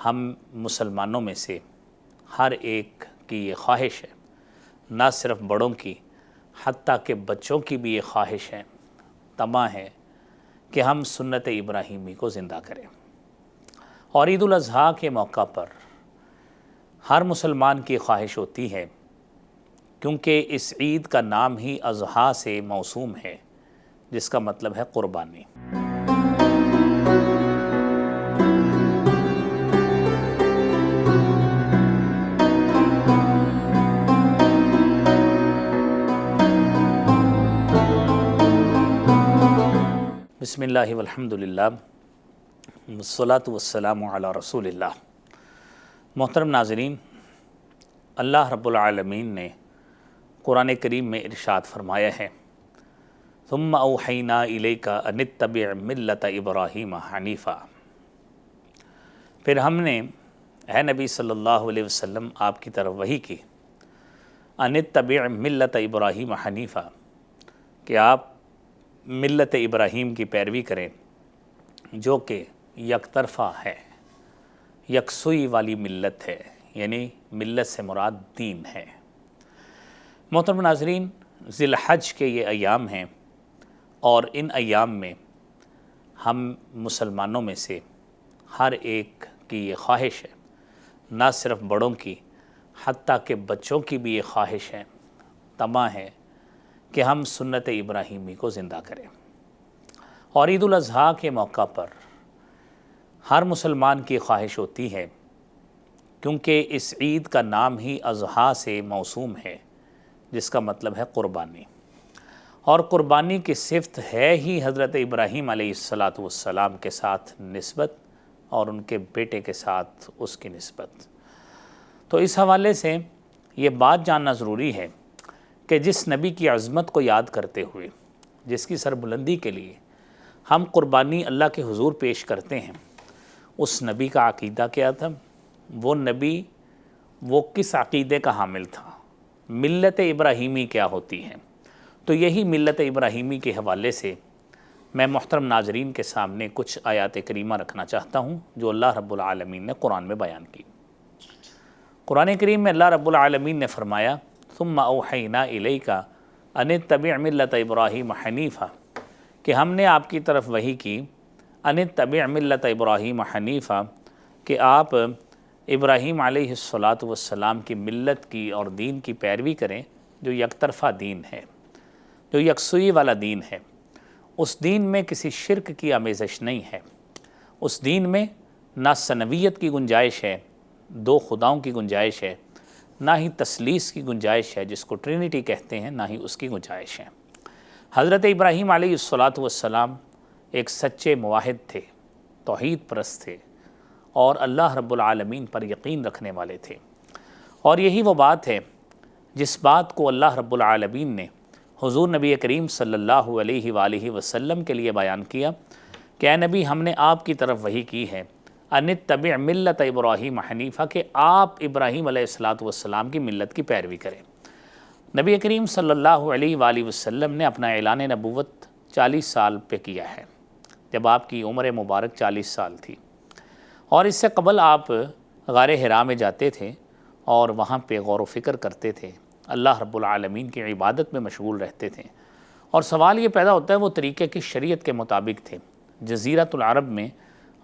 ہم مسلمانوں میں سے ہر ایک کی یہ خواہش ہے، نہ صرف بڑوں کی حتیٰ کہ بچوں کی بھی یہ خواہش ہے، طمع ہے کہ ہم سنت ابراہیمی کو زندہ کریں۔ اور عید الاضحیٰ کے موقع پر ہر مسلمان کی خواہش ہوتی ہے، کیونکہ اس عید کا نام ہی اضحیٰ سے موسوم ہے، جس کا مطلب ہے قربانی۔ بسم اللہ والحمد للہ والصلاة والسلام علی رسول اللہ۔ محترم ناظرین، اللہ رب العالمین نے قرآن کریم میں ارشاد فرمایا ہے، ثم اوحینا الیک ان اتبع ملت ابراہیم حنیفا۔ پھر ہم نے اے نبی صلی اللہ علیہ وسلم آپ کی طرف وحی کی، ان اتبع ملت ابراہیم حنیفا، کہ آپ ملت ابراہیم کی پیروی کریں جو کہ یک طرفہ ہے، یکسوئی والی ملت ہے، یعنی ملت سے مراد دین ہے۔ محترم ناظرین، ذی الحج کے یہ ایام ہیں اور ان ایام میں ہم مسلمانوں میں سے ہر ایک کی یہ خواہش ہے، نہ صرف بڑوں کی حتیٰ کہ بچوں کی بھی یہ خواہش ہے، طمع ہے کہ ہم سنت ابراہیمی کو زندہ کریں۔ اور عید الاضحیٰ کے موقع پر ہر مسلمان کی خواہش ہوتی ہے، کیونکہ اس عید کا نام ہی اضحیٰ سے موسوم ہے، جس کا مطلب ہے قربانی۔ اور قربانی کی صفت ہے ہی حضرت ابراہیم علیہ السلام کے ساتھ نسبت اور ان کے بیٹے کے ساتھ اس کی نسبت۔ تو اس حوالے سے یہ بات جاننا ضروری ہے کہ جس نبی کی عظمت کو یاد کرتے ہوئے، جس کی سربلندی کے لیے ہم قربانی اللہ کے حضور پیش کرتے ہیں، اس نبی کا عقیدہ کیا تھا؟ وہ نبی وہ کس عقیدے کا حامل تھا؟ ملت ابراہیمی کیا ہوتی ہے؟ تو یہی ملت ابراہیمی کے حوالے سے میں محترم ناظرین کے سامنے کچھ آیات کریمہ رکھنا چاہتا ہوں جو اللہ رب العالمین نے قرآن میں بیان کی۔ قرآن کریم میں اللہ رب العالمین نے فرمایا، ثم اوحینا الیک ان اتبع ملت ابراہیم حنیفا، کہ ہم نے آپ کی طرف وحی کی، ان اتبع ملت ابراہیم حنیفا، کہ آپ ابراہیم علیہ السلام کی ملت کی اور دین کی پیروی کریں جو یک طرفہ دین ہے، جو یکسوئی والا دین ہے۔ اس دین میں کسی شرک کی آمیزش نہیں ہے، اس دین میں نہ ثنویت کی گنجائش ہے، دو خداؤں کی گنجائش ہے، نہ ہی تثلیث کی گنجائش ہے جس کو ٹرینٹی کہتے ہیں، نہ ہی اس کی گنجائش ہے۔ حضرت ابراہیم علیہ السلام ایک سچے موحد تھے، توحید پرست تھے اور اللہ رب العالمین پر یقین رکھنے والے تھے۔ اور یہی وہ بات ہے جس بات کو اللہ رب العالمین نے حضور نبی کریم صلی اللہ علیہ وآلہ وسلم کے لیے بیان کیا کہ اے نبی، ہم نے آپ کی طرف وحی کی ہے، ان اتبع ملت ابراہیم حنیفہ، کہ آپ ابراہیم علیہ السلام کی ملت کی پیروی کریں۔ نبی کریم صلی اللہ علیہ وآلہ وسلم نے اپنا اعلان نبوت 40 سال پہ کیا ہے، جب آپ کی عمر مبارک 40 سال تھی۔ اور اس سے قبل آپ غار حرا میں جاتے تھے اور وہاں پہ غور و فکر کرتے تھے، اللہ رب العالمین کی عبادت میں مشغول رہتے تھے۔ اور سوال یہ پیدا ہوتا ہے وہ طریقے کی شریعت کے مطابق تھے۔ جزیرۃ العرب میں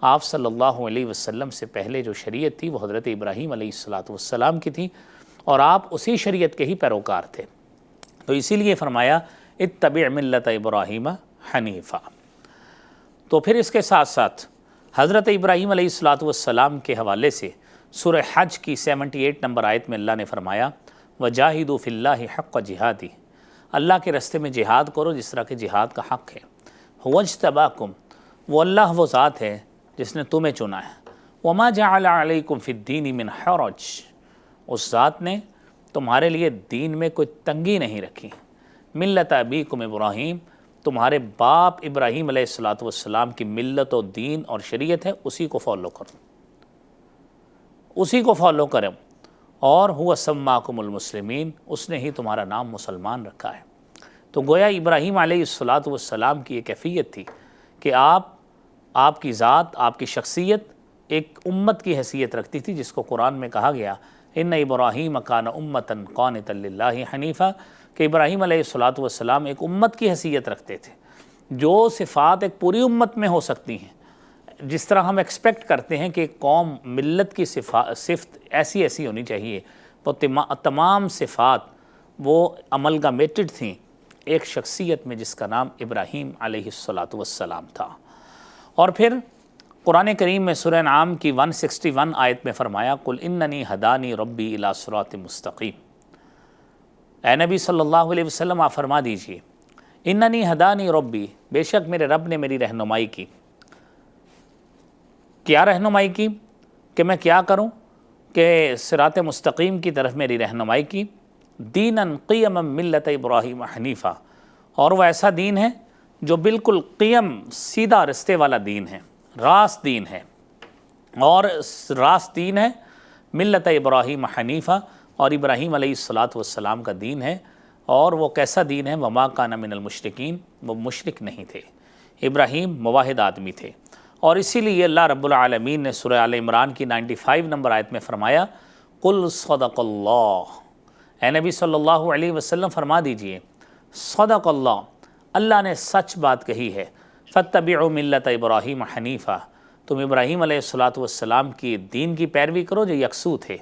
آپ صلی اللہ علیہ وسلم سے پہلے جو شریعت تھی وہ حضرت ابراہیم علیہ السلام کی تھی اور آپ اسی شریعت کے ہی پیروکار تھے۔ تو اسی لیے فرمایا اتبع ملت ابراہیم حنیفہ۔ تو پھر اس کے ساتھ ساتھ حضرت ابراہیم علیہ السلام کے حوالے سے سورہ حج کی 78 نمبر آیت میں اللہ نے فرمایا، وجاہدوا فی اللہ حق جہادہ، اللہ کے راستے میں جہاد کرو جس طرح کہ جہاد کا حق ہے۔ هو اجتباکم، وہ اللہ وہ ذات ہے جس نے تمہیں چنا ہے۔ وما جعل علیکم فی الدین من حرج، اس ذات نے تمہارے لیے دین میں کوئی تنگی نہیں رکھی۔ ملت ابیکم ابراہیم، تمہارے باپ ابراہیم علیہ السلام کی ملت و دین اور شریعت ہے، اسی کو فالو کرو، اسی کو فالو کرو۔ اور هو سماکم المسلمین، اس نے ہی تمہارا نام مسلمان رکھا ہے۔ تو گویا ابراہیم علیہ السلام کی یہ کیفیت تھی کہ آپ کی ذات، آپ کی شخصیت ایک امت کی حیثیت رکھتی تھی، جس کو قرآن میں کہا گیا ان ابراہیم کان امتاً قانتا للہ حنیفا، کہ ابراہیم علیہ الصلوۃ والسلام ایک امت کی حیثیت رکھتے تھے۔ جو صفات ایک پوری امت میں ہو سکتی ہیں، جس طرح ہم ایکسپیکٹ کرتے ہیں کہ ایک قوم ملت کی صفت ایسی ہونی چاہیے، وہ تمام صفات وہ املگامیٹڈ تھیں ایک شخصیت میں جس کا نام ابراہیم علیہ الصلوۃ والسلام تھا۔ اور پھر قرآن کریم میں سورہ انعام کی 161 آیت میں فرمایا قل اننی ہدانی ربی الی صراط مستقیم۔ اے نبی صلی اللہ علیہ وسلم آپ فرما دیجئے اننی ہدانی ربی، بے شک میرے رب نے میری رہنمائی کی۔ کیا رہنمائی کی؟ کہ میں کیا کروں؟ کہ صراط مستقیم کی طرف میری رہنمائی کی۔ دیناً قیما ملت ابراہیم حنیفہ، اور وہ ایسا دین ہے جو بالکل قیم، سیدھا رستے والا دین ہے، راست دین ہے، اور راست دین ہے ملت ابراہیم حنیفہ، اور ابراہیم علیہ الصلوۃ والسلام کا دین ہے۔ اور وہ کیسا دین ہے؟ وما کان من المشرکین، وہ مشرک نہیں تھے، ابراہیم موحد آدمی تھے۔ اور اسی لیے اللہ رب العالمین نے سورہ آل عمران کی 95 نمبر آیت میں فرمایا قل صدق اللہ، اے نبی صلی اللہ علیہ وسلم فرما دیجئے صدق اللہ، اللہ نے سچ بات کہی ہے۔ فاتبعوا ملت ابراہیم حنیفہ، تم ابراہیم علیہ الصلوۃ والسلام کی دین کی پیروی کرو جو یکسو تھے،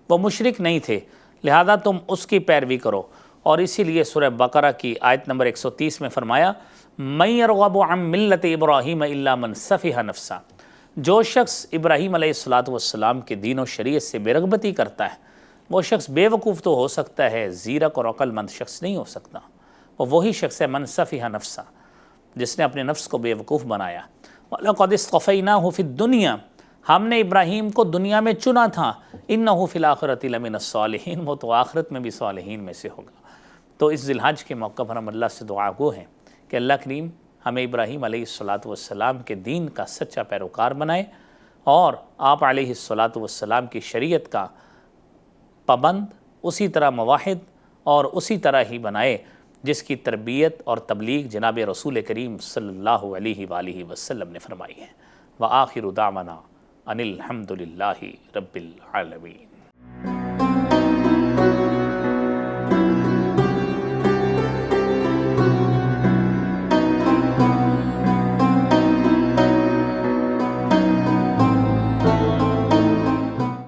وہ مشرک نہیں تھے، لہذا تم اس کی پیروی کرو۔ اور اسی لیے سورہ بقرہ کی آیت نمبر 130 میں فرمایا من یرغب عن ملت ابراہیم الا من سفہ نفسہ، جو شخص ابراہیم علیہ الصلوۃ والسلام کے دین و شریعت سے بے رغبتی کرتا ہے، وہ شخص بے وقوف تو ہو سکتا ہے، زیرک اور عقل مند شخص نہیں ہو سکتا۔ وہ وہی شخص ہے من سفہ نفسہ، جس نے اپنے نفس کو بے وقوف بنایا۔ وَلَقَدِ اصْطَفَيْنَاهُ فِي الدُّنْيَا، ہم نے ابراہیم کو دنیا میں چنا تھا، إِنَّهُ فِي الْآخِرَةِ لَمِنَ الصَّالِحِينَ، وہ تو آخرت میں بھی صالحین میں سے ہوگا۔ تو اس ذی الحج کے موقع پر ہم اللہ سے دعا گو ہیں کہ اللہ کریم ہمیں ابراہیم علیہ الصلوۃ والسلام کے دین کا سچا پیروکار بنائے، اور آپ علیہ الصلوۃ والسلام کی شریعت کا پابند، اسی طرح موحد اور اسی طرح ہی بنائے جس کی تربیت اور تبلیغ جناب رسول کریم صلی اللہ علیہ وآلہ وسلم نے فرمائی ہے۔ وآخر دعوانا ان الحمد للہ رب العالمین۔